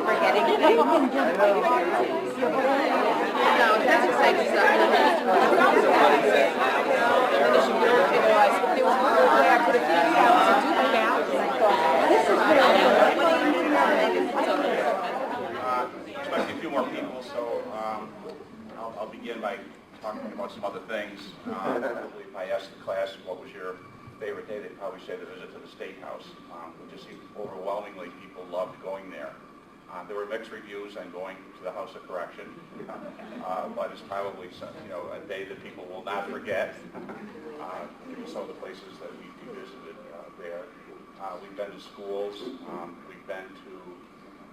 forgetting things. No, that's exciting stuff. There was one way I could have figured out to do the math, and I thought, this is Expecting a few more people, so I'll begin by talking about some other things. Probably if I asked the class what was your favorite day, they'd probably say the visit to the State House. It just seemed overwhelmingly people loved going there. There were mixed reviews on going to the House of Correction, but it's probably a day that people will not forget. Some of the places that we visited there. We've been to schools. We've been to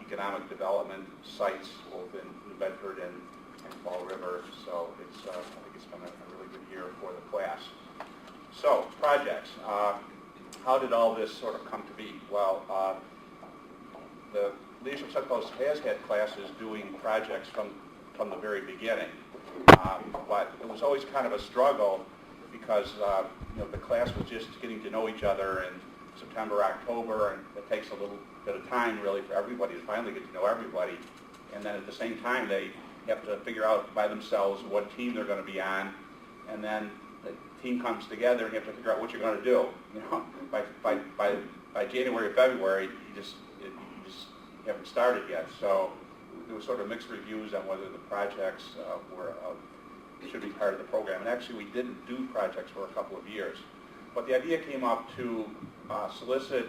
economic development sites both in New Bedford and Fall River. So it's I think it's been a really good year for the class. So projects. How did all this sort of come to be? Well, the Leadership Southcoast has had classes doing projects from the very beginning, but it was always kind of a struggle because the class was just getting to know each other in September, October, and it takes a little bit of time really for everybody to finally get to know everybody, and then at the same time they have to figure out by themselves what team they're going to be on, and then the team comes together and you have to figure out what you're going to do. By January or February, you just haven't started yet. So there was sort of mixed reviews on whether the projects should be part of the program. And actually, we didn't do projects for a couple of years. But the idea came up to solicit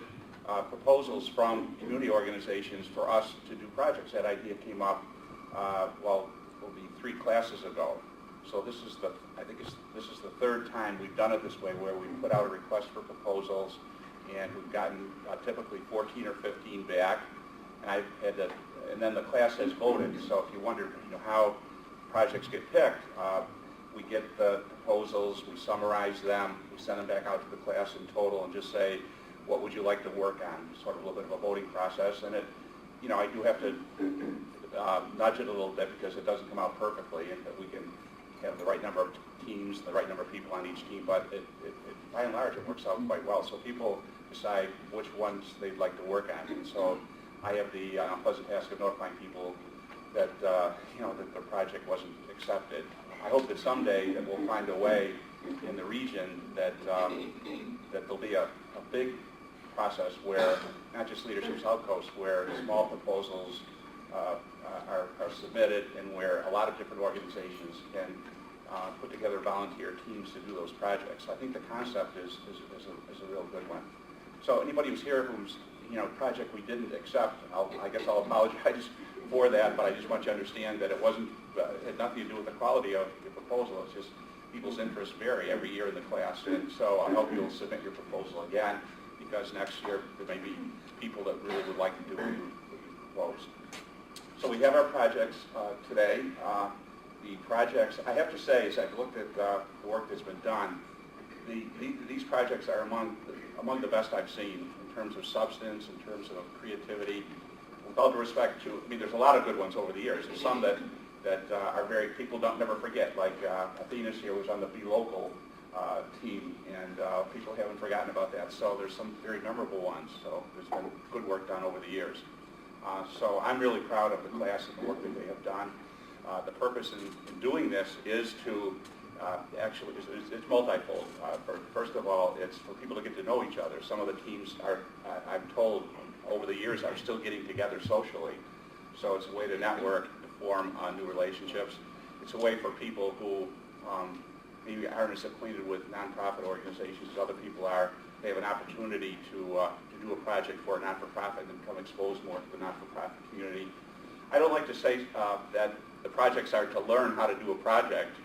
proposals from community organizations for us to do projects. That idea came up, will be 3 classes ago. So this is this is the third time we've done it this way, where we put out a request for proposals, and we've gotten typically 14 or 15 back. And and then the class has voted. So if you wondered, how projects get picked, we get the proposals, we summarize them, we send them back out to the class in total, and just say, what would you like to work on? Sort of a little bit of a voting process, and I do have to nudge it a little bit because it doesn't come out perfectly, and that we can have the right number of teams, the right number of people on each team, but by and large, it works out quite well. So people decide which ones they'd like to work on, and so I have the unpleasant task of notifying people that that the project wasn't accepted. I hope that someday that we'll find a way in the region that there'll be a big process where not just Leadership Southcoast, where small proposals are submitted, and where a lot of different organizations can put together volunteer teams to do those projects. So I think the concept is a real good one. So anybody who's here who's project we didn't accept, I guess I'll apologize for that, but I just want you to understand that it had nothing to do with the quality of your proposal. It's just people's interests vary every year in the class, and so I hope you'll submit your proposal again, because next year there may be people that really would like to do what you proposed. So we have our projects today. The projects, I have to say, as I've looked at the work that's been done, these projects are among the best I've seen in terms of substance, in terms of creativity. With all due respect to, there's a lot of good ones over the years. There's some that are very, people don't never forget, like Athena's here was on the Be Local team, and people haven't forgotten about that. So there's some very memorable ones. So there's been good work done over the years. So I'm really proud of the class and the work that they have done. The purpose in doing this is to actually, it's multifold. First of all, it's for people to get to know each other. Some of the teams are, I'm told, over the years are still getting together socially. So it's a way to network, to form new relationships. It's a way for people who maybe aren't as acquainted with nonprofit organizations as other people are. They have an opportunity to do a project for a not-for-profit and become exposed more to the not-for-profit community. I don't like to say that the projects are to learn how to do a project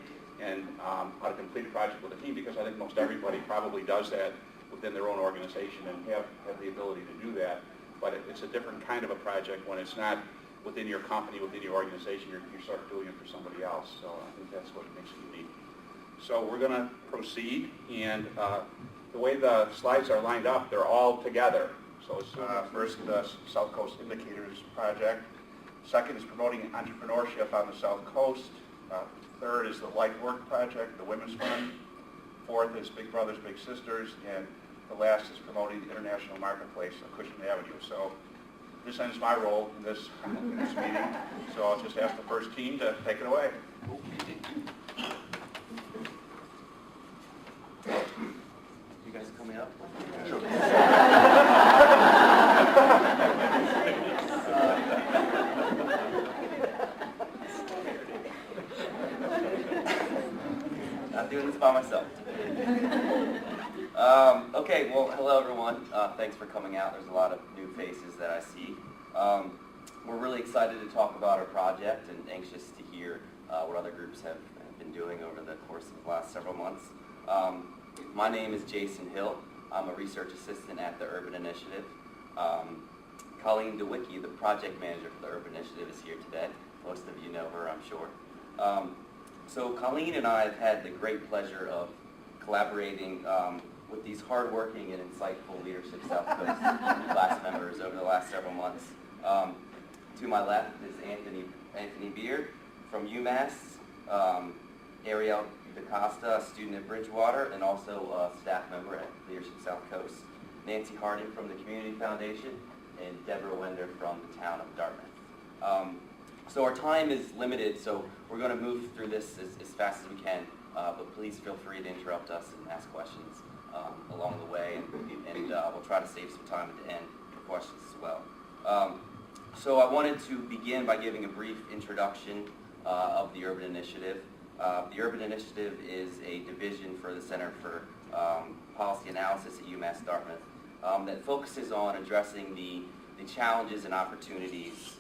and how to complete a project with a team, because I think most everybody probably does that within their own organization and have the ability to do that. But it's a different kind of a project when it's not within your company, within your organization. You're sort of doing it for somebody else. So I think that's what makes it unique. So we're going to proceed, and the way the slides are lined up, they're all together. So it's first the Southcoast Indicators Project. Second is promoting entrepreneurship on the South Coast. Third is the Life Work Project, the Women's Fund. Fourth is Big Brothers, Big Sisters. And the last is promoting the international marketplace on Cushman Avenue. So this ends my role in this meeting, so I'll just ask the first team to take it away. You guys coming up? Sure. Not doing this by myself. Okay, well, hello everyone. Thanks for coming out. There's a lot of new faces that I see. We're really excited to talk about our project and anxious to hear what other groups have been doing over the course of the last several months. My name is Jason Hill. I'm a research assistant at the Urban Initiative. Colleen DeWicki, the project manager for the Urban Initiative, is here today. Most of you know her, I'm sure. So Colleen and I have had the great pleasure of collaborating with these hardworking and insightful Leadership Southcoast class members over the last several months. To my left is Anthony Beard from UMass, Ariel DaCosta, a student at Bridgewater, and also a staff member at Leadership Southcoast, Nancy Harding from the Community Foundation, and Deborah Wender from the town of Dartmouth. So our time is limited, so we're going to move through this as fast as we can, but please feel free to interrupt us and ask questions along the way, and we'll try to save some time at the end for questions as well. So I wanted to begin by giving a brief introduction of the Urban Initiative. The Urban Initiative is a division for the Center for Policy Analysis at UMass Dartmouth that focuses on addressing the challenges and opportunities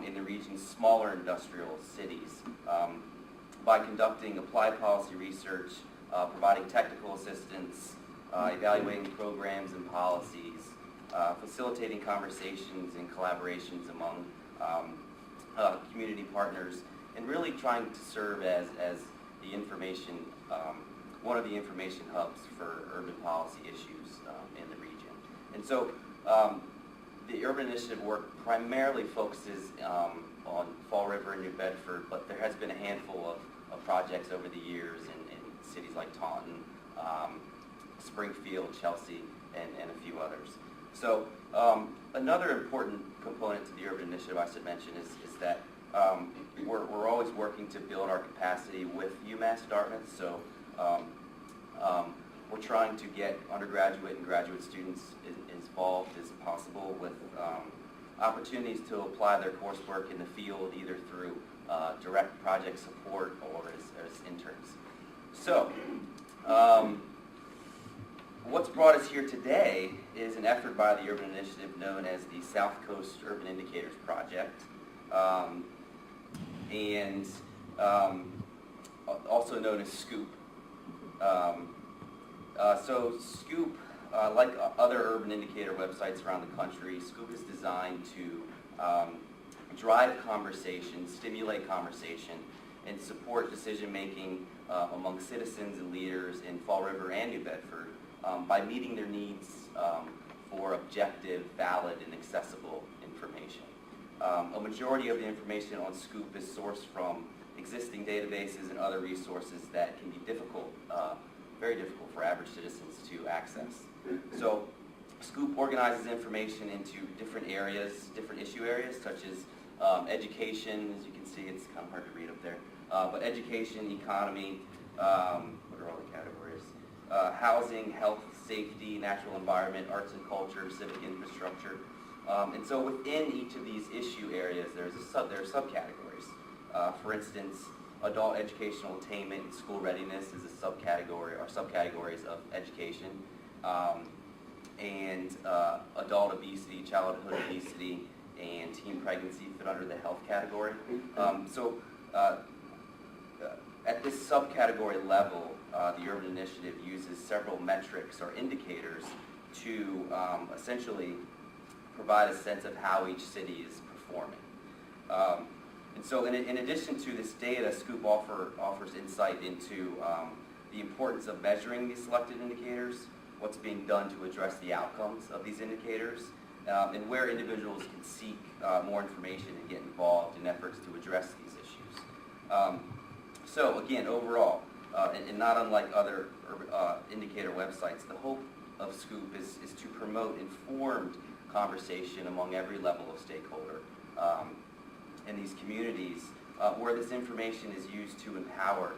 in the region's smaller industrial cities by conducting applied policy research, providing technical assistance, evaluating programs and policies, facilitating conversations and collaborations among community partners, and really trying to serve as the information, one of the information hubs for urban policy issues in the region. And so the Urban Initiative work primarily focuses on Fall River and New Bedford, but there has been a handful of projects over the years in cities like Taunton, Springfield, Chelsea, and a few others. So another important component to the Urban Initiative I should mention is that we're always working to build our capacity with UMass Dartmouth. So we're trying to get undergraduate and graduate students involved as possible with opportunities to apply their coursework in the field, either through direct project support or as interns. So what's brought us here today is an effort by the Urban Initiative known as the Southcoast Urban Indicators Project, and also known as SCOOP. So SCOOP, like other urban indicator websites around the country, SCOOP is designed to drive conversation, stimulate conversation, and support decision-making among citizens and leaders in Fall River and New Bedford by meeting their needs for objective, valid, and accessible information. A majority of the information on SCOOP is sourced from existing databases and other resources that can be difficult, very difficult for average citizens to access. So SCOOP organizes information into different areas, different issue areas, such as education. As you can see, it's kind of hard to read up there, but education, economy, what are all the categories? Housing, health, safety, natural environment, arts and culture, civic infrastructure. And so within each of these issue areas, there are subcategories. For instance, adult educational attainment and school readiness is a subcategory, or subcategories of education. And adult obesity, childhood obesity, and teen pregnancy fit under the health category. At this subcategory level, the Urban Initiative uses several metrics or indicators to essentially provide a sense of how each city is performing. And so in addition to this data, SCOOP offers insight into the importance of measuring these selected indicators, what's being done to address the outcomes of these indicators, and where individuals can seek more information and get involved in efforts to address these issues. So again, overall, and not unlike other indicator websites, the hope of SCOOP is to promote informed conversation among every level of stakeholder in these communities, where this information is used to empower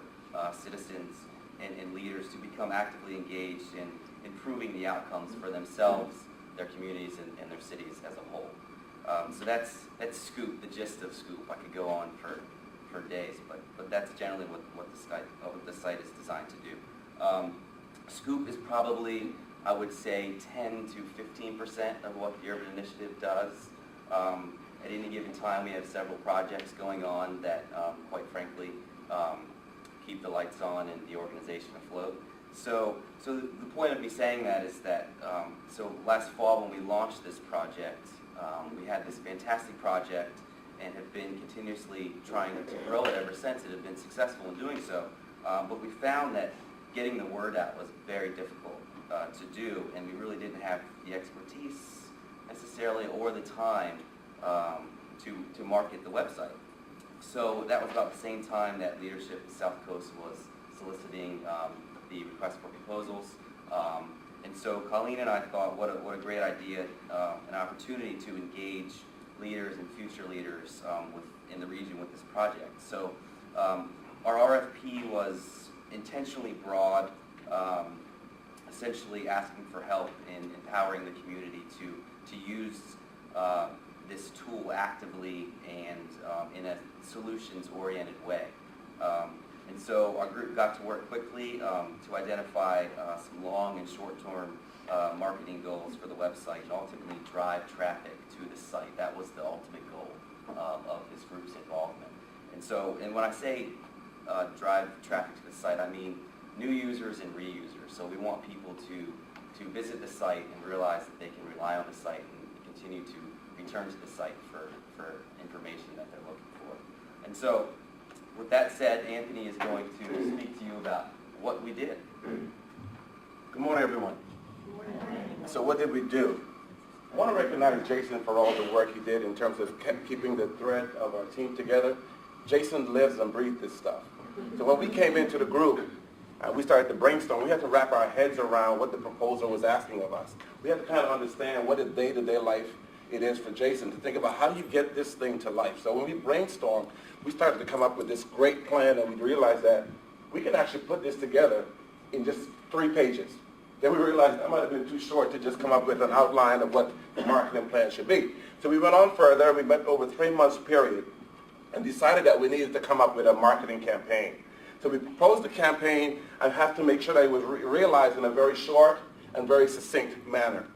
citizens and leaders to become actively engaged in improving the outcomes for themselves, their communities, and their cities as a whole. So that's Scoop, the gist of Scoop. I could go on for days, but that's generally what the site is designed to do. Scoop is probably, I would say, 10 to 15% of what the Urban Initiative does. At any given time, we have several projects going on that, quite frankly, keep the lights on and the organization afloat. So the point of me saying that is that, so last fall when we launched this project, we had this fantastic project and have been continuously trying to grow it ever since. It had been successful in doing so, but we found that getting the word out was very difficult to do, and we really didn't have the expertise necessarily or the time to market the website. So that was about the same time that leadership at Southcoast was soliciting the request for proposals. And so Colleen and I thought, what a great idea, an opportunity to engage leaders and future leaders in the region with this project. So our RFP was intentionally broad, essentially asking for help in empowering the community to use this tool actively and in a solutions-oriented way. And so our group got to work quickly to identify some long and short-term marketing goals for the website and ultimately drive traffic to the site. That was the ultimate goal of this group's involvement. And when I say drive traffic to the site, I mean new users and reusers. So we want people to visit the site and realize that they can rely on the site and continue to return to the site for information that they're looking for. And so, with that said, Anthony is going to speak to you about what we did. Good morning, everyone. So what did we do? I want to recognize Jason for all the work he did in terms of keeping the thread of our team together. Jason lives and breathes this stuff. So when we came into the group, we started to brainstorm. We had to wrap our heads around what the proposal was asking of us. We had to kind of understand what a day-to-day life it is for Jason, to think about how do you get this thing to life. So when we brainstormed, we started to come up with this great plan, and we realized that we can actually put this together in just 3 pages. Then we realized that might have been too short to just come up with an outline of what the marketing plan should be. So we went on further. We went over 3 months period and decided that we needed to come up with a marketing campaign. So we proposed the campaign and have to make sure that it was realized in a very short and very succinct manner.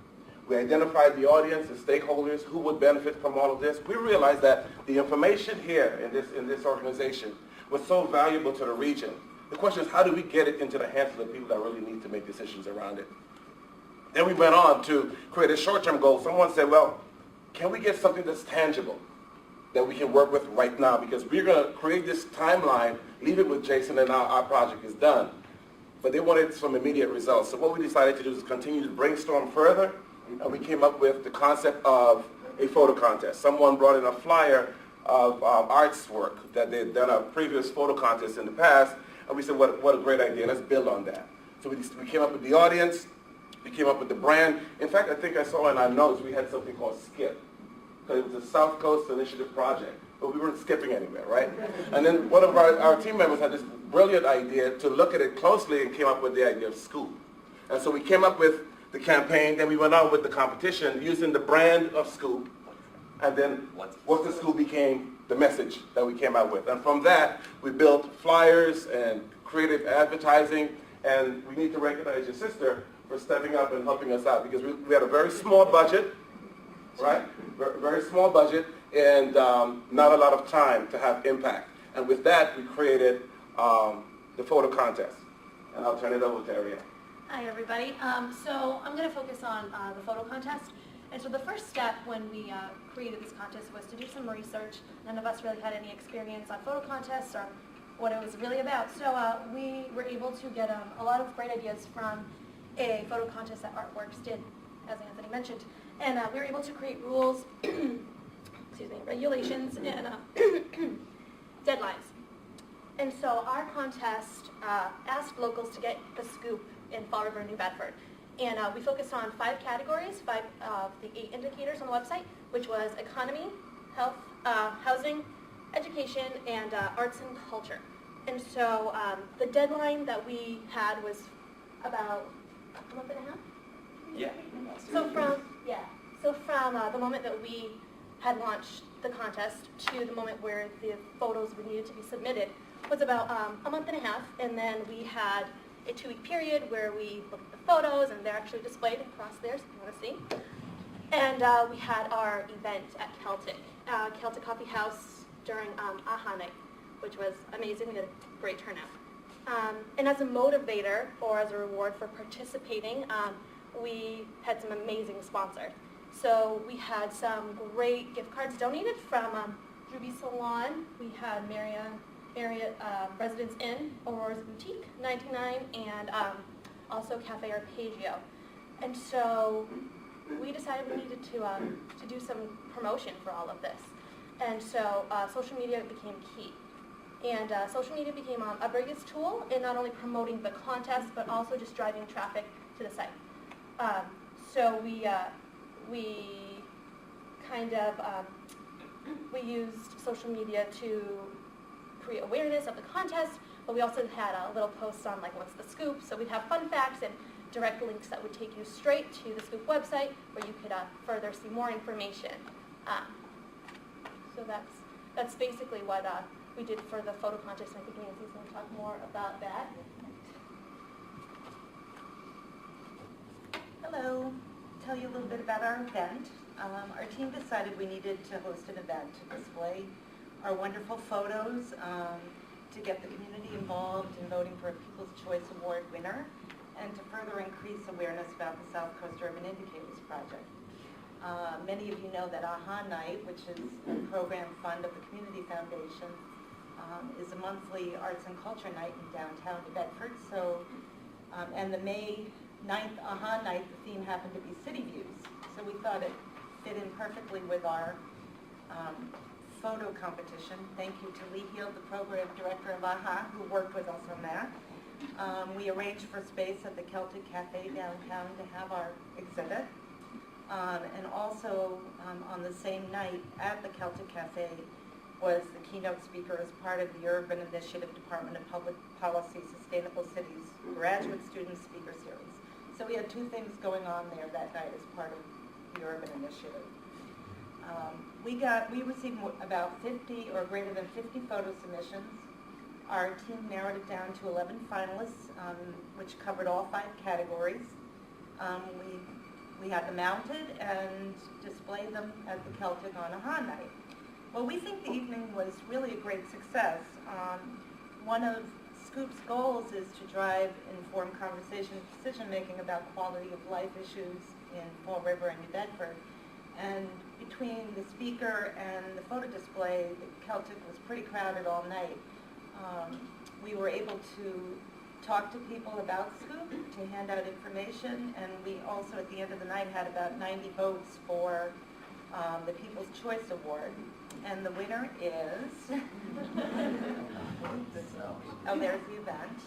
We identified the audience, the stakeholders, who would benefit from all of this. We realized that the information here in this organization was so valuable to the region. The question is, how do we get it into the hands of the people that really need to make decisions around it? Then we went on to create a short-term goal. Someone said, well, can we get something that's tangible that we can work with right now? Because we're going to create this timeline, leave it with Jason, and now our project is done. But they wanted some immediate results. So what we decided to do is continue to brainstorm further, and we came up with the concept of a photo contest. Someone brought in a flyer of arts work that they'd done a previous photo contest in the past, and we said, what a great idea, let's build on that. So we came up with the audience, we came up with the brand. In fact, I think I saw in our notes we had something called SKIP, because it was a Southcoast Initiative project, but we weren't skipping anywhere, right? And then one of our team members had this brilliant idea to look at it closely and came up with the idea of Scoop. And so we came up with the campaign, then we went on with the competition using the brand of Scoop, and then What's the Scoop became the message that we came out with. And from that, we built flyers and creative advertising, and we need to recognize your sister for stepping up and helping us out, because we had a very small budget, right? Very small budget, and not a lot of time to have impact. And with that, we created the photo contest. And I'll turn it over to Ariane. Hi, everybody. So I'm going to focus on the photo contest. And so the first step when we created this contest was to do some research. None of us really had any experience on photo contests or what it was really about. So we were able to get a lot of great ideas from a photo contest that Artworks did, as Anthony mentioned. And we were able to create rules, excuse me, regulations, and deadlines. And so our contest asked locals to get the scoop in Fall River, New Bedford. And we focused on 5 categories, 5 of the 8 indicators on the website, which was economy, health, housing, education, and arts and culture. And so the deadline that we had was about a month and a half? Yeah. So from the moment that we had launched the contest to the moment where the photos were needed to be submitted was about a month and a half, and then we had a 2-week period where we looked at the photos, and they're actually displayed across there, so if you want to see. And we had our event at Celtic Coffee House during AHA Night, which was amazing. We had a great turnout. And as a motivator, or as a reward for participating, we had some amazing sponsors. So we had some great gift cards donated from Ruby Salon. We had Marriott Residence Inn, Aurora's Boutique, 99, and also Cafe Arpeggio. And so we decided we needed to do some promotion for all of this. And so social media became key. And social media became a biggest tool in not only promoting the contest, but also just driving traffic to the site. So we used social media to create awareness of the contest, but we also had a little post on like what's the scoop. So we'd have fun facts and direct links that would take you straight to the scoop website where you could further see more information. So that's basically what we did for the photo contest. I think Nancy's going to talk more about that. Hello. Tell you a little bit about our event. Our team decided we needed to host an event to display our wonderful photos, to get the community involved in voting for a People's Choice Award winner, and to further increase awareness about the Southcoast Urban Indicators Project. Many of you know that AHA Night, which is a program fund of the Community Foundation, is a monthly arts and culture night in downtown New Bedford. So, and the May 9th AHA Night, the theme happened to be City Views. So we thought it fit in perfectly with our photo competition. Thank you to Lee Heald, the program director of AHA, who worked with us on that. We arranged for space at the Celtic Cafe downtown to have our exhibit. And also on the same night at the Celtic Cafe was the keynote speaker as part of the Urban Initiative Department of Public Policy Sustainable Cities Graduate Student Speaker Series. So we had 2 things going on there that night as part of the Urban Initiative. We received about 50 or greater than 50 photo submissions. Our team narrowed it down to 11 finalists, which covered all 5 categories. We had them mounted and displayed them at the Celtic on AHA Night. Well, we think the evening was really a great success. One of Scoop's goals is to drive informed conversation and decision-making about quality of life issues in Fall River and New Bedford. And between the speaker and the photo display, the Celtic was pretty crowded all night. We were able to talk to people about Scoop, to hand out information, and we also at the end of the night had about 90 votes for the People's Choice Award. And the winner is, oh, there's the event.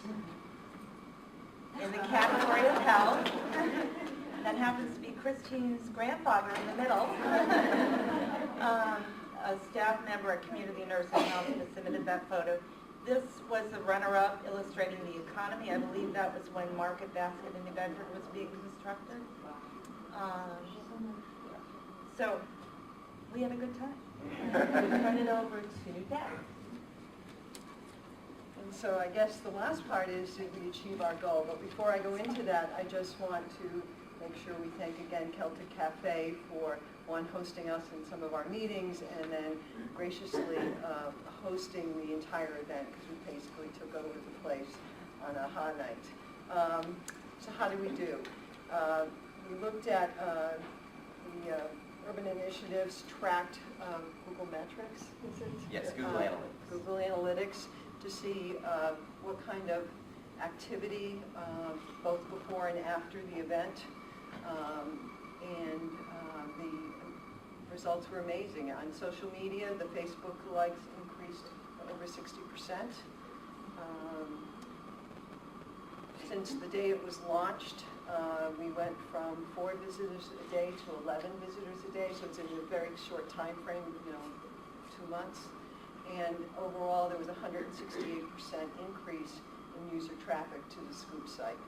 In the category of health, that happens to be Christine's grandfather in the middle. A staff member at Community Nursing House has submitted that photo. This was the runner-up illustrating the economy. I believe that was when Market Basket in New Bedford was being constructed. So we had a good time. Turn it over to Deb. And so I guess the last part is that we achieve our goal. But before I go into that, I just want to make sure we thank again Celtic Cafe for, one, hosting us in some of our meetings, and then graciously hosting the entire event, because we basically took over the place on AHA Night. So how did we do? We looked at the urban initiatives, tracked Google metrics, is it? Yes, Google Analytics. Google Analytics to see what kind of activity, both before and after the event, and the results were amazing. On social media, the Facebook likes increased over 60%. Since the day it was launched, We went from 4 visitors a day to 11 visitors a day, so it's in a very short time frame, 2 months. And overall, there was a 168% increase in user traffic to the Scoop site.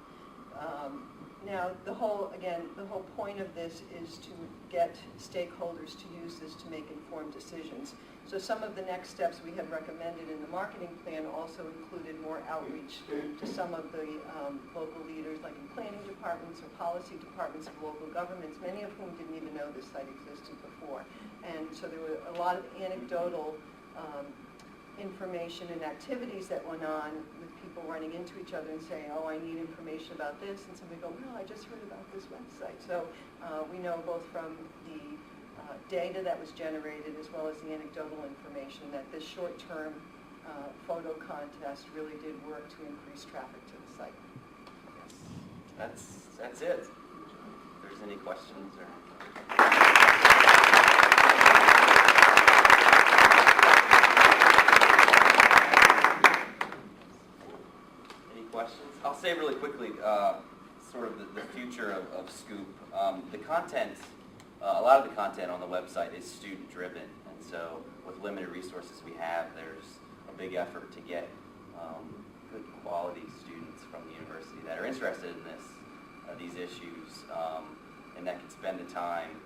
Now, the whole point of this is to get stakeholders to use this to make informed decisions. So some of the next steps we had recommended in the marketing plan also included more outreach to some of the local leaders, like in planning departments or policy departments of local governments, many of whom didn't even know this site existed before. And so there were a lot of anecdotal information and activities that went on with people running into each other and saying, oh, I need information about this, and somebody go, no, I just heard about this website. So we know both from the data that was generated as well as the anecdotal information that this short-term photo contest really did work to increase traffic to the site. That's it. If there's any questions or... questions? I'll say really quickly, sort of the future of Scoop. The content, a lot of the content on the website is student-driven, and so with limited resources we have, there's a big effort to get good quality students from the university that are interested in these issues, and that can spend the time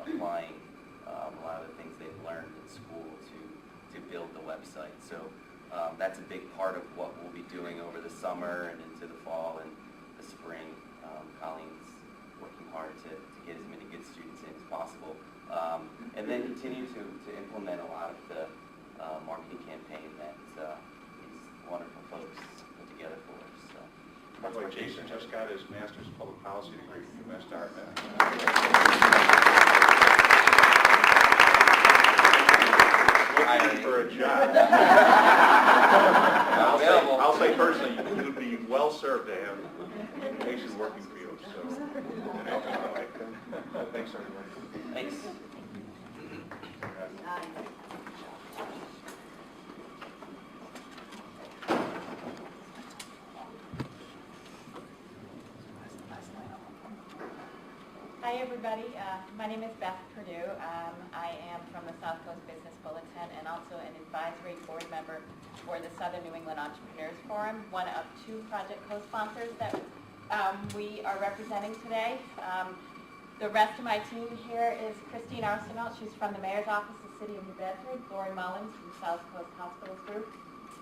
applying a lot of the things they've learned in school to build the website. So. That's a big part of what we'll be doing over the summer and into the fall and the spring. Colleen's working hard to get as many good students in as possible. And then continue to implement a lot of the marketing campaign that these wonderful folks put together for us. So, By the way, Jason just got his Master's of Public Policy degree from UMass. Looking for a job. I'll say personally, you would be well served to have Jason working for you. So, thanks everybody. Thanks. Hi everybody, my name is Beth Perdue. I am from the Southcoast Business Bulletin and also an advisory board member for the Southern New England Entrepreneurs Forum, one of 2 project co-sponsors that we are representing today. The rest of my team here is Christine Arsenault, she's from the Mayor's Office of City of New Bedford, Lori Mullins from Southcoast Hospitals Group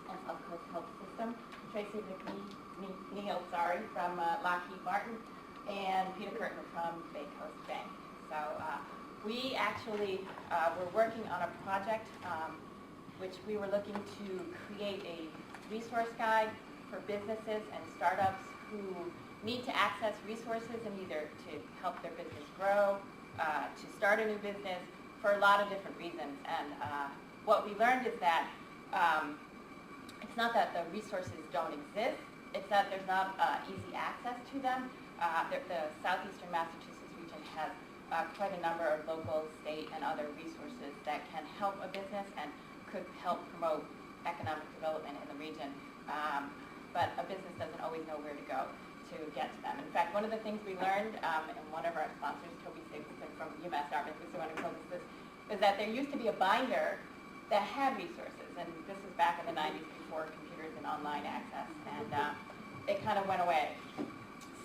and Southcoast Health System, Tracy McNeil, from Lockheed Martin, and Peter Curtin from Bay Coast Bank. So we actually were working on a project which we were looking to create a resource guide for businesses and startups who need to access resources and either to help their business grow, to start a new business, for a lot of different reasons. And what we learned is that it's not that the resources don't exist, it's that there's not easy access to them. The southeastern Massachusetts region has quite a number of local, state, and other resources that can help a business and could help promote economic development in the region. But a business doesn't always know where to go to get to them. In fact, one of the things we learned, and one of our sponsors, Toby Stapleton from UMass Dartmouth, was the one who told us this, is that there used to be a binder that had resources, and this was back in the 90s before computers and online access, and it kind of went away.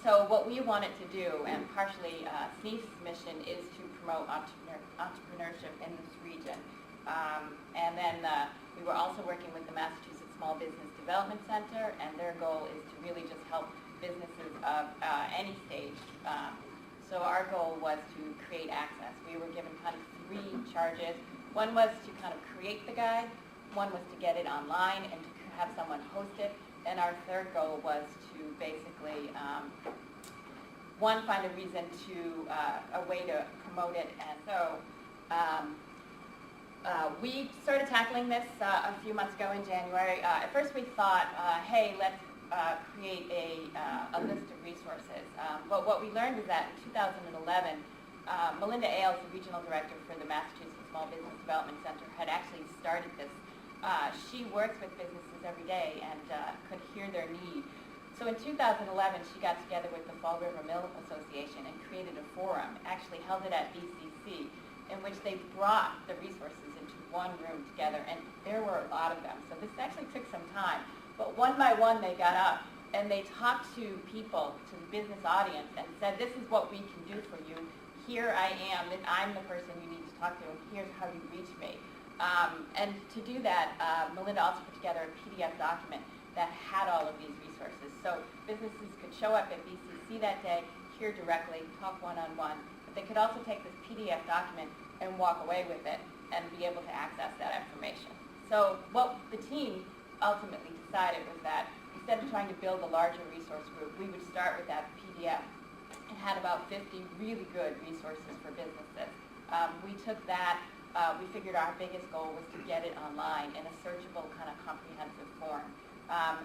So what we wanted to do, and partially SNEEF's mission, is to promote entrepreneurship in this region. And then we were also working with the Massachusetts Small Business Development Center, and their goal is to really just help businesses of any stage. So our goal was to create access. We were given kind of 3 charges. One was to kind of create the guide, one was to get it online and to have someone host it, and our third goal was to basically, one, find a reason to, a way to promote it. And so we started tackling this a few months ago in January. At first we thought, hey, let's create a list of resources. But what we learned is that in 2011, Melinda Ailes, the regional director for the Massachusetts Small Business Development Center, had actually started this. She works with businesses every day and could hear their need So in 2011, she got together with the Fall River Mill Association and created a forum, actually held it at BCC, in which they brought the resources into one room together, and there were a lot of them. So this actually took some time. But one by one, they got up and they talked to people, to the business audience, and said, this is what we can do for you. Here I am, that I'm the person you need to talk to, and here's how you reach me. And to do that, Melinda also put together a PDF document that had all of these resources. So businesses could show up at BCC that day, hear directly, talk one-on-one, but they could also take this PDF document and walk away with it and be able to access that information. So what the team ultimately decided was that instead of trying to build a larger resource group, we would start with that PDF. It had about 50 really good resources for businesses. We took that, we figured our biggest goal was to get it online in a searchable kind of comprehensive form.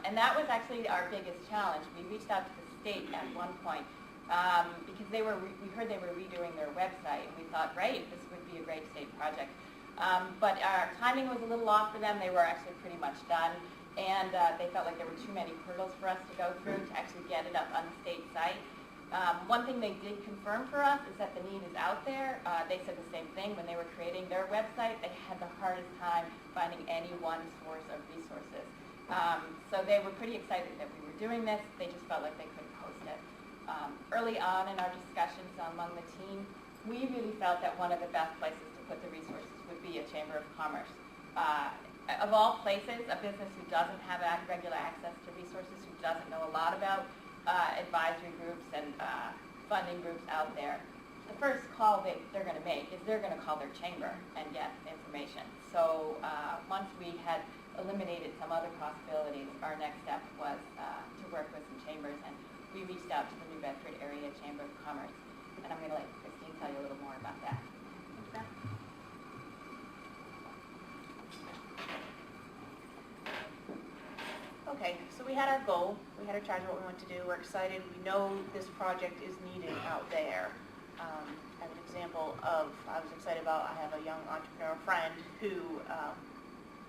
And that was actually our biggest challenge. We reached out to the state at one point because we heard they were redoing their website, and we thought, great, this would be a great state project. But our timing was a little off for them. They were actually pretty much done, and they felt like there were too many hurdles for us to go through to actually get it up on the state site. One thing they did confirm for us is that the need is out there. They said the same thing when they were creating their website. They had the hardest time finding any one source of resources. So they were pretty excited that we were doing this. They just felt like they couldn't host it. Early on in our discussions among the team, we really felt that one of the best places to put the resources would be a Chamber of Commerce. Of all places, a business who doesn't have regular access to resources, who doesn't know a lot about advisory groups and funding groups out there, the first call they're going to make is they're going to call their chamber and get information. So once we had eliminated some other possibilities, our next step was to work with some chambers, and we reached out to the New Bedford Area Chamber of Commerce. And I'm going to let Christine tell you a little more about that. Okay, so we had our goal, we had our charge of what we want to do, we're excited, we know this project is needed out there. As an example of, I was excited about, I have a young entrepreneur friend who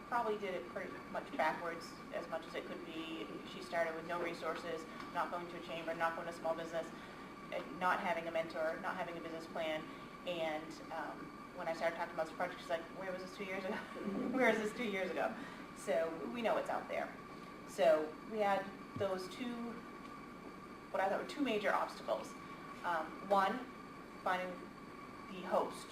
probably did it pretty much backwards as much as it could be. She started with no resources, not going to a chamber, not going to a small business, not having a mentor, not having a business plan, and when I started talking about this project, she's like, where was this 2 years ago? Where is this 2 years ago? So we know it's out there. So we had those what I thought were two major obstacles. One, finding the host,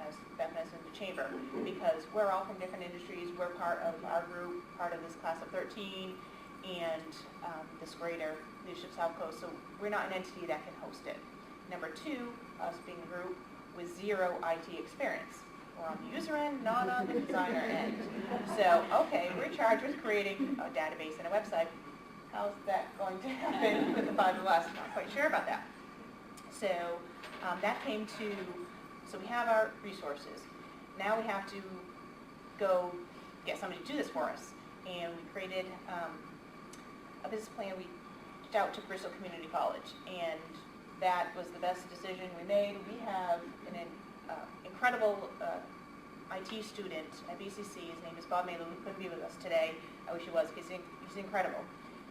as Beth mentioned, the chamber, because we're all from different industries. We're part of our group, part of this class of 13, and this greater leadership Southcoast. So we're not an entity that can host it. Number two, us being a group with zero IT experience. We're on the user end, not on the designer end. So, okay, we're charged with creating a database and a website. How's that going to happen with the five of us? Not quite sure about that. So that came to, so we have our resources. Now we have to go get somebody to do this for us. And we created a business plan. We reached out to Bristol Community College, and that was the best decision we made. We have an incredible IT student at BCC. His name is Bob Malou. He couldn't be with us today. I wish he was, because he's incredible.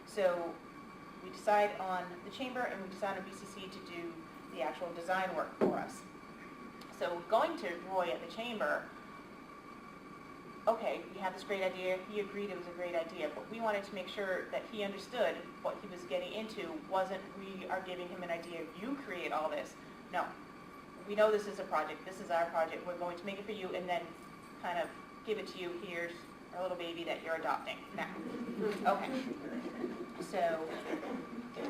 So we decide on the chamber, and we decide on BCC to do the actual design work for us. So going to Roy at the chamber, okay, we had this great idea. He agreed it was a great idea, but we wanted to make sure that he understood what he was getting into wasn't we are giving him an idea, you create all this. No. We know this is a project. This is our project. We're going to make it for you and then kind of give it to you. Here's our little baby that you're adopting now. Okay. So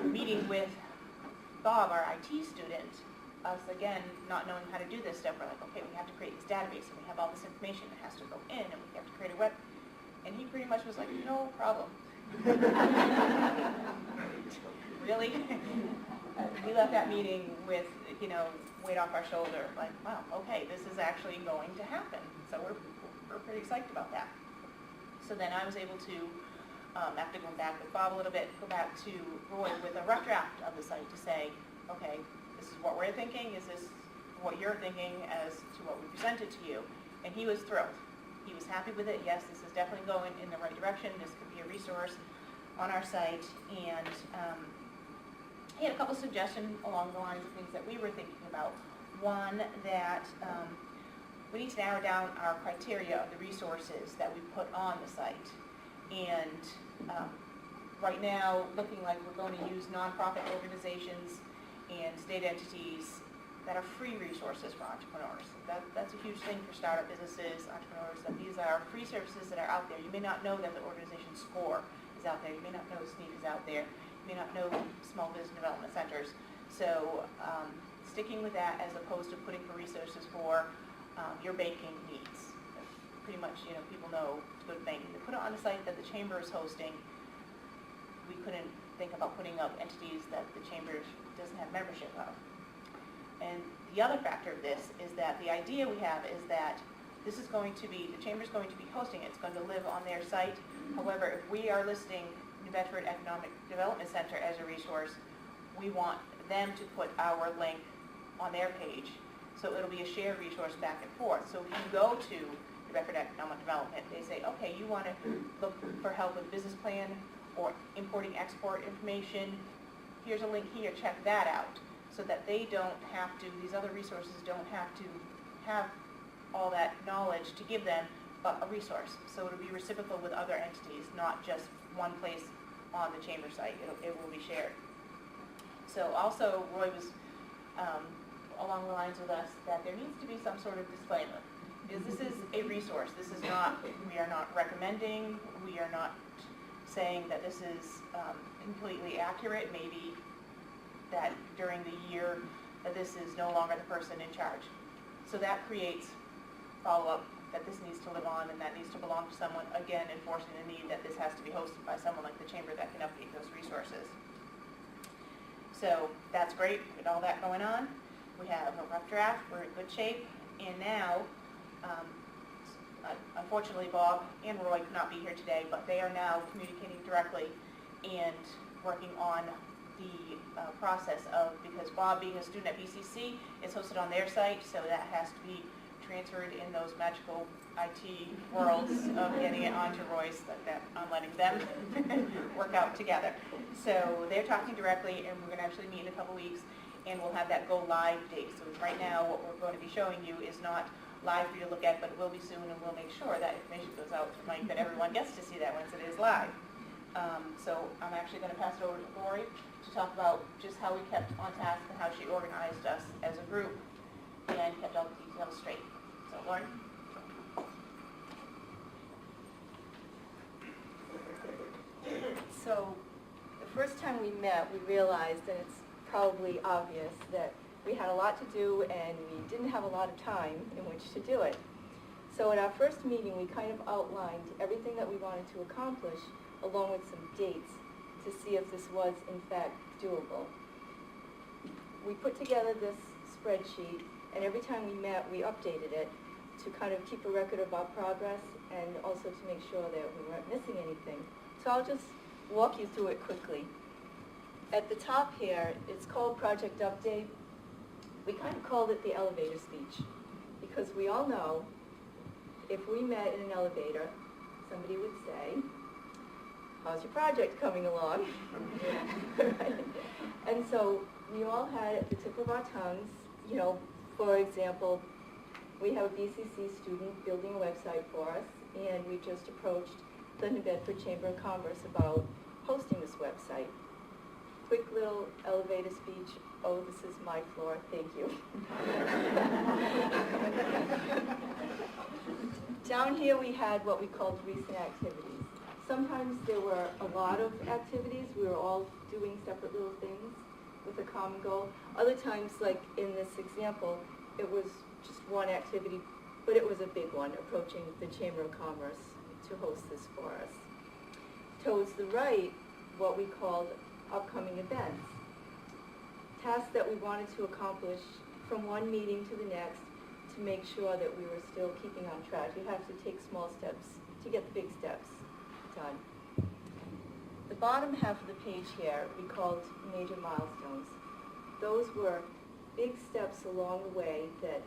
meeting with Bob, our IT student, us again not knowing how to do this stuff, we're like, okay, we have to create this database and we have all this information that has to go in and we have to create a web. And he pretty much was like, no problem. Really? We left that meeting with, weight off our shoulder, like, wow, okay, this is actually going to happen. So we're pretty excited about that. So then I was able to, after going back with Bob a little bit, go back to Roy with a rough draft of the site to say, okay, this is what we're thinking, is this what you're thinking as to what we presented to you? And he was thrilled. He was happy with it. Yes, this is definitely going in the right direction. This could be a resource. on our site, and he had a couple suggestions along the lines of things that we were thinking about. One, that we need to narrow down our criteria of the resources that we put on the site. And right now, looking like we're going to use nonprofit organizations and state entities that are free resources for entrepreneurs. That's a huge thing for startup businesses, entrepreneurs, that these are free services that are out there. You may not know that the organization SCORE is out there. You may not know SNEEP is out there. You may not know small business development centers. So sticking with that as opposed to putting for resources for your banking needs. Pretty much, people know to go to banking. To put it on a site that the chamber is hosting, we couldn't think about putting up entities that the chamber doesn't have membership of. And the other factor of this is that the idea we have is that this is going to be, the chamber's going to be hosting it. It's going to live on their site. However, if we are listing New Bedford Economic Development Center as a resource, we want them to put our link on their page. So it'll be a shared resource back and forth. So if you go to New Bedford Economic Development, they say, okay, you want to look for help with business plan or importing export information, here's a link here, check that out. So that they don't have to, these other resources don't have to have all that knowledge to give them, but a resource. So it'll be reciprocal with other entities, not just one place on the chamber site. It will be shared. So also, Roy was along the lines with us that there needs to be some sort of disclaimer. Because this is a resource. This is not, we are not recommending, we are not saying that this is completely accurate. Maybe that during the year that this is no longer the person in charge. So that creates follow-up that this needs to live on and that needs to belong to someone, again, enforcing the need that this has to be hosted by someone like the chamber that can update those resources. So that's great with all that going on. We have a rough draft, we're in good shape, and now, unfortunately Bob and Roy could not be here today, but they are now communicating directly and working on the process of, because Bob being a student at BCC is hosted on their site, so that has to be transferred in those magical IT worlds of getting it onto Roy's, that I'm letting them work out together. So they're talking directly, and we're going to actually meet in a couple weeks, and we'll have that go live date. So right now, what we're going to be showing you is not live for you to look at, but it will be soon, and we'll make sure that information goes out to Mike, that everyone gets to see that once it is live. So I'm actually going to pass it over to Lori to talk about just how we kept on task and how she organized us as a group and kept all the details straight. So Lori? So the first time we met, we realized, and it's probably obvious, that we had a lot to do and we didn't have a lot of time in which to do it. So at our first meeting, we kind of outlined everything that we wanted to accomplish, along with some dates, to see if this was in fact doable. We put together this spreadsheet, and every time we met, we updated it to kind of keep a record of our progress and also to make sure that we weren't missing anything. So I'll just walk you through it quickly. At the top here, it's called Project Update. We kind of called it the elevator speech, because we all know if we met in an elevator, somebody would say, how's your project coming along? Right? And so we all had at the tip of our tongues, for example, we have a BCC student building a website for us, and we just approached the New Bedford Chamber of Commerce about hosting this website. Quick little elevator speech. Oh, this is my floor. Thank you. Down here we had what we called recent activities. Sometimes there were a lot of activities. We were all doing separate little things with a common goal. Other times, like in this example, it was just one activity, but it was a big one, approaching the Chamber of Commerce to host this for us. Towards the right, what we called upcoming events. Tasks that we wanted to accomplish from one meeting to the next to make sure that we were still keeping on track. You have to take small steps to get the big steps done. The bottom half of the page here we called major milestones. Those were big steps along the way that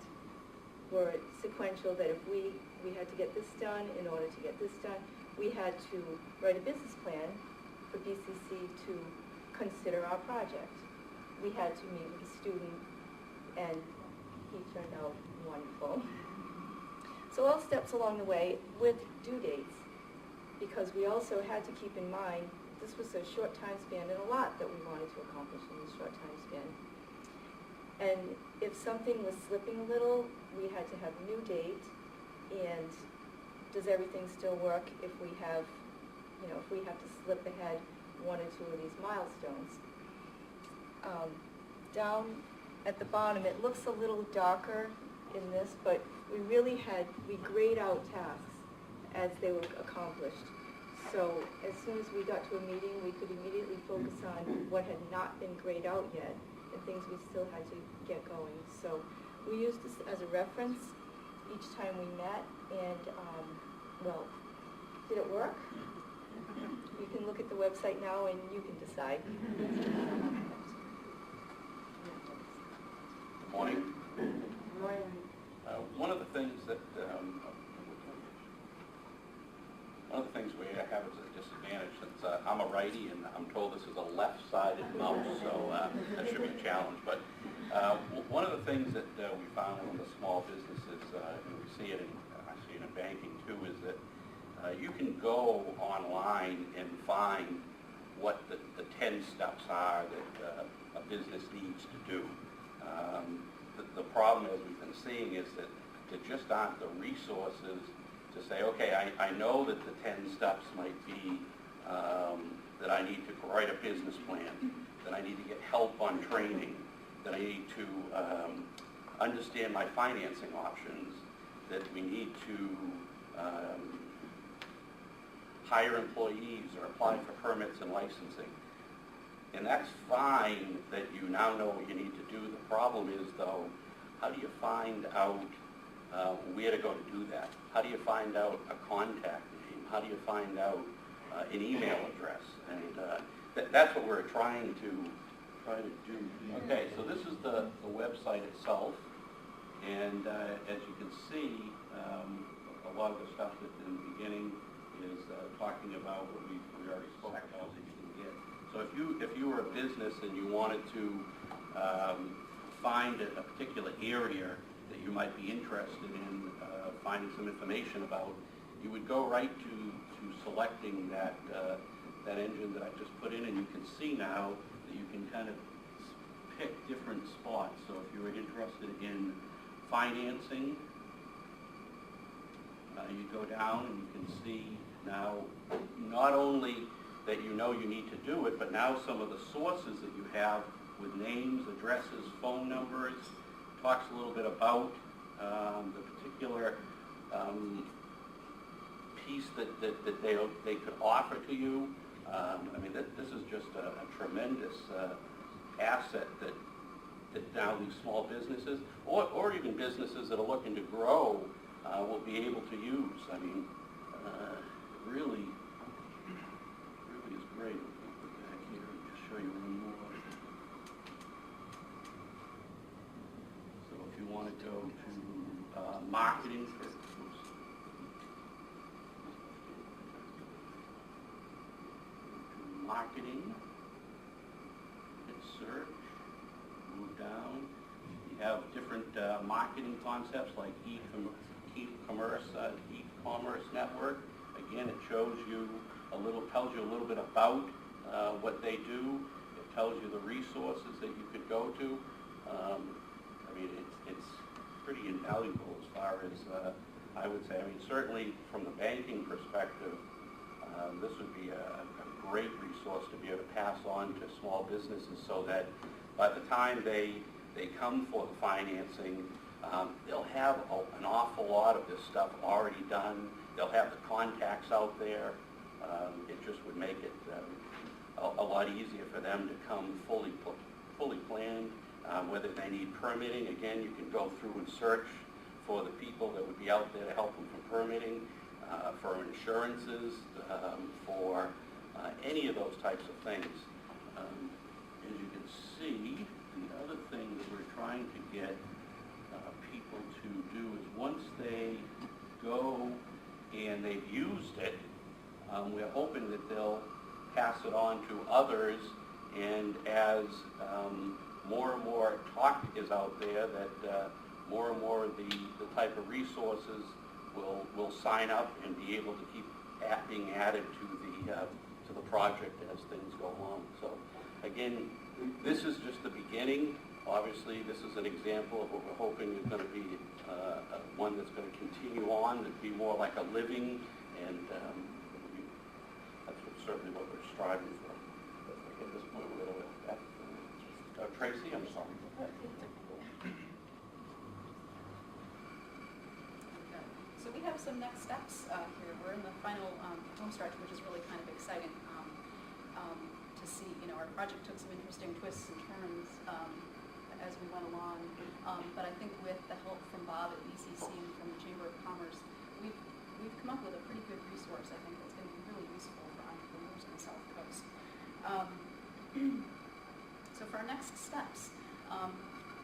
were sequential, that if we had to get this done in order to get this done, we had to write a business plan for BCC to consider our project. We had to meet with a student, and he turned out wonderful. So all steps along the way with due dates, because we also had to keep in mind this was a short time span and a lot that we wanted to accomplish in this short time span. And if something was slipping a little, we had to have a new date, and does everything still work if we have, if we have to slip ahead one or two of these milestones. Down at the bottom, it looks a little darker in this, but we grayed out tasks as they were accomplished. So as soon as we got to a meeting, we could immediately focus on what had not been grayed out yet and things we still had to get going. So we used this as a reference each time we met, and well, did it work? You can look at the website now and you can decide. Good morning. One of the things we have as a disadvantage, since I'm a righty and I'm told this is a left-sided mouse, so that should be a challenge. But one of the things that we found in the small businesses, and we see it I see it in banking too, is that you can go online and find what the 10 steps are that a business needs to do. The problem, as we've been seeing, is that there just aren't the resources to say, okay, I know that the 10 steps might be that I need to write a business plan, that I need to get help on training, that I need to understand my financing options, that we need to hire employees or apply for permits and licensing. And that's fine that you now know what you need to do. The problem is, though, how do you find out where to go to do that? How do you find out a contact name? How do you find out an email address? And that's what we're trying to do. Okay, so this is the website itself. And as you can see, a lot of the stuff that in the beginning is talking about what we already spoke about that you can get. So if you were a business and you wanted to find a particular area that you might be interested in finding some information about, you would go right to selecting that engine that I just put in, and you can see now that you can kind of pick different spots. So if you were interested in financing, you go down and you can see now not only that you know you need to do it, but now some of the sources that you have with names, addresses, phone numbers, talks a little bit about the particular piece that they could offer to you. I mean, this is just a tremendous asset that now these small businesses, or even businesses that are looking to grow, will be able to use. I mean, it really is great. I'll put back here and just show you one more. So if you want to go to marketing for, marketing, hit search, move down. You have different marketing concepts like e-commerce network. Again, it shows you tells you a little bit about what they do. It tells you the resources that you could go to. I mean, it's pretty invaluable as far as I would say. I mean, certainly from the banking perspective, this would be a great resource to be able to pass on to small businesses, so that by the time they come for the financing, they'll have an awful lot of this stuff already done. They'll have the contacts out there. It just would make it a lot easier for them to come fully planned. Whether they need permitting, again, you can go through and search for the people that would be out there to help them for permitting, for insurances, for any of those types of things. As you can see, the other thing that we're trying to get people to do is once they go and they've used it, we're hoping that they'll pass it on to others, and as more and more talk is out there, that more and more of the type of resources will sign up and be able to keep being added to the project as things go along. So again, this is just the beginning. Obviously, this is an example of what we're hoping is going to be one that's going to continue on, and be more like a living, and that's certainly what we're striving for. At this point, we're going to Tracy, I'm sorry. So we have some next steps here. We're in the final home stretch, which is really kind of exciting to see. You know, our project took some interesting twists and turns as we went along, but I think with the help from Bob at BCC and from the Chamber of Commerce, we've come up with a pretty good resource. I think that's going to be really useful for entrepreneurs in the South Coast. So for our next steps,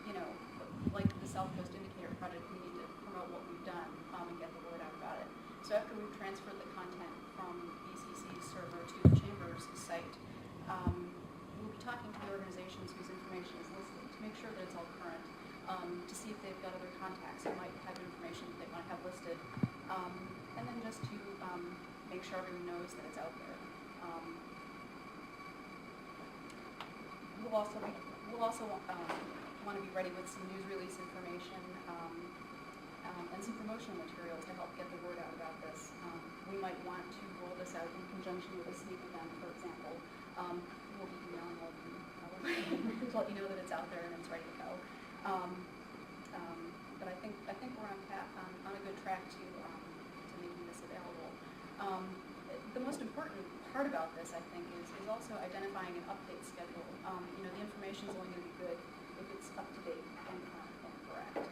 you know, like the South Coast Indicator Project, we need to promote what we've done and get the word out about it. So after we've transferred the content from BCC's server to the Chamber's site, we'll be talking to the organizations whose information is listed to make sure that it's all current, to see if they've got other contacts who might have information that they want to have listed, and then just to make sure everyone knows that it's out there. We'll also want to be ready with some news release information and some promotional materials to help get the word out about this. We might want to roll this out in conjunction with a sneak event, for example. We'll be emailing all of you to let you know that it's out there and it's ready to go. But I think we're on a good track to making this available. The most important part about this, I think, is also identifying an update schedule. You know, the information is only going to be good if it's up to date and correct.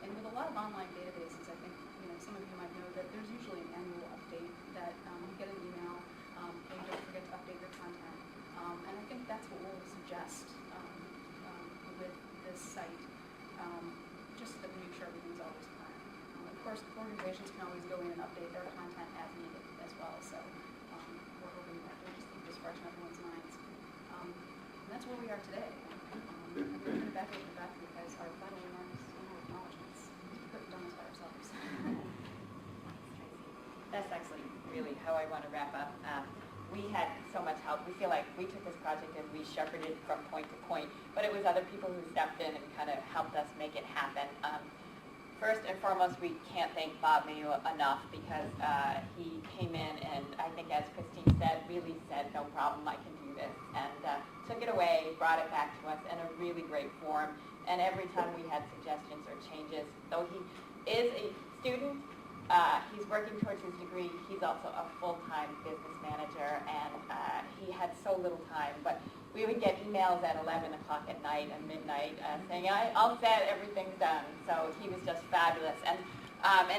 And with a lot of online databases, I think, you know, some of you might know that there's usually an annual update that you get an email, and you don't forget to update your content. And I think that's what we'll suggest with this site, just that we make sure everything's always current. Of course, organizations can always go in and update their content as needed as well, so we're hoping that we'll just freshen everyone's minds. And that's where we are today. And we're going to back over back because our final remarks and our acknowledgements. We could have done this by ourselves. That's actually really how I want to wrap up. We had so much help. We feel like we took this project and we shepherded from point to point, but it was other people who stepped in and kind of helped us make it happen. First and foremost, we can't thank Bob Mayo enough because he came in and I think, as Christine said, really said, no problem, I can do this, and took it away, brought it back to us in a really great form. And every time we had suggestions or changes, though he is a student, he's working towards his degree. He's also a full-time business manager, and he had so little time. But we would get emails at 11 o'clock at night and midnight saying, all set, everything's done. So he was just fabulous. And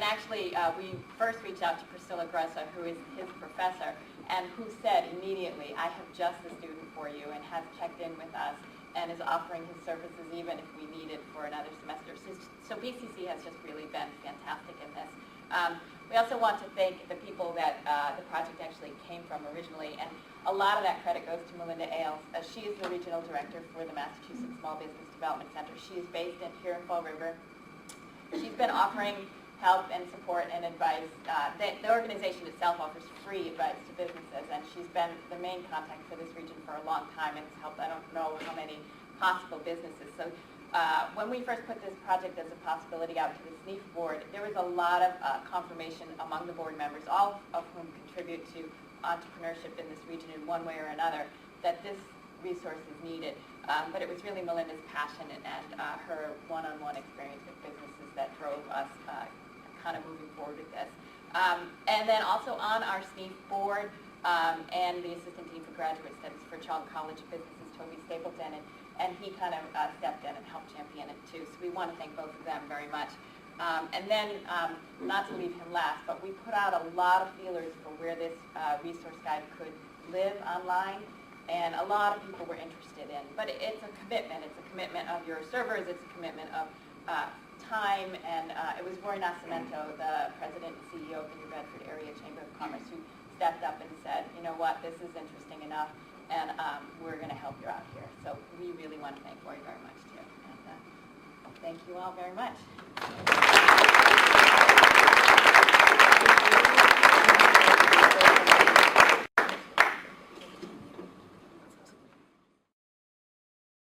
actually, we first reached out to Priscilla Gressa, who is his professor, and who said immediately, I have just the student for you, and has checked in with us and is offering his services even if we need it for another semester. So BCC has just really been fantastic in this. We also want to thank the people that the project actually came from originally, and a lot of that credit goes to Melinda Ailes. She is the regional director for the Massachusetts Small Business Development Center. She is based here in Fall River. She's been offering help and support and advice. The organization itself offers free advice to businesses, and she's been the main contact for this region for a long time and has helped I don't know how many possible businesses. So when we first put this project as a possibility out to the SNEEF board, there was a lot of confirmation among the board members, all of whom contribute to entrepreneurship in this region in one way or another, that this resource is needed. But it was really Melinda's passion and her one-on-one experience with businesses that drove us kind of moving forward with this. And then also on our SNEEF board and the Assistant Dean for Graduate Studies for Charlton College of Businesses, Toby Stapleton, and he kind of stepped in and helped champion it too. So we want to thank both of them very much. And then, not to leave him last, but we put out a lot of feelers for where this resource guide could live online, and a lot of people were interested in. But it's a commitment. It's a commitment of your servers. It's a commitment of time, and it was Roy Nascimento, the president and CEO of the New Bedford Area Chamber of Commerce, who stepped up and said, you know what, this is interesting enough, and we're going to help you out here. So we really want to thank Lori very much, too. And thank you all very much.